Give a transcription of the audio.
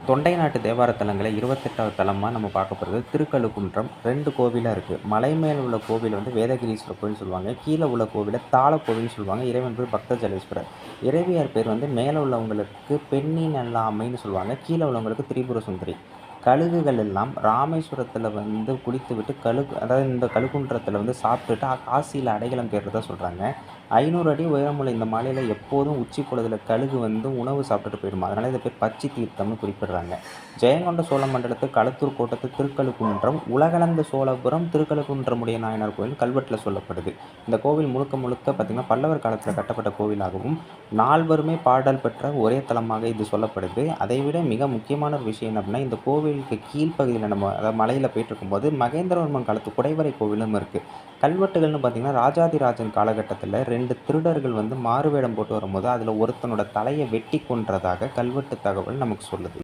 தொண்டை நாட்டு தேவார தலங்களை 28வது தலமாக நம்ம பார்க்க போகிறது திருக்கழுக்குன்றம். 2 கோவிலாக இருக்குது. மலை மேல் உள்ள கோவில் வந்து வேதகிரீஸ்வரர் கோவில் சொல்லுவாங்க. கீழே உள்ள கோவிலை தாள கோவில்னு சொல்லுவாங்க. இறைவன் பேர் பக்த ஜலேஸ்வரர். இறைவியார் பேர் வந்து மேலே உள்ளவங்களுக்கு பெண்ணி நல்லாமைன்னு சொல்லுவாங்க. கீழே உள்ளவங்களுக்கு திரிபுர சுந்தரி. கழுகுகள் எல்லாம் ராமேஸ்வரத்தில் வந்து குளித்துவிட்டு அதாவது இந்த கழுக்குன்றத்தில் வந்து சாப்பிட்டுட்டு காசியில் அடைக்கலம் தேடுறதா சொல்கிறாங்க. 500 அடி உயரமுள்ள இந்த மலையில் எப்போதும் உச்சி பொழுதுல கழுகு வந்து உணவு சாப்பிட்டுட்டு போயிடுமா. அதனால் இதை பேர் பச்சை தீர்த்தம்னு குறிப்பிடுறாங்க. ஜெயங்கொண்ட சோழ மண்டலத்து களத்தூர் கோட்டத்து திருக்கழுக்குன்றம், உலகளந்த சோழபுரம் திருக்கழுக்குன்றமுடைய நாயனார் கோவில் கல்வெட்டில் சொல்லப்படுது. இந்த கோவில் முழுக்க பார்த்திங்கன்னா பல்லவர் காலத்தில் கட்டப்பட்ட கோவிலாகவும் நால்வருமே பாடல் பெற்ற ஒரே தலமாக இது சொல்லப்படுது. அதைவிட மிக முக்கியமான ஒரு விஷயம் என்ன அப்படின்னா, இந்த கோவிலுக்கு கீழ்ப்பகுதியில் நம்ம அதாவது மலையில் போயிட்டு இருக்கும்போது மகேந்திரவர்மன் காலத்து குடைவரை கோவிலும் இருக்குது. கல்வெட்டுகள்னு பார்த்திங்கன்னா ராஜாதிராஜன் காலகட்டத்தில் 2 திருடர்கள் வந்து மாறுவேடம் போட்டு வரும்போது அதில் ஒருத்தனோட தலையை வெட்டி கொன்றதாக கல்வெட்டு தகவல் நமக்கு சொல்லுது.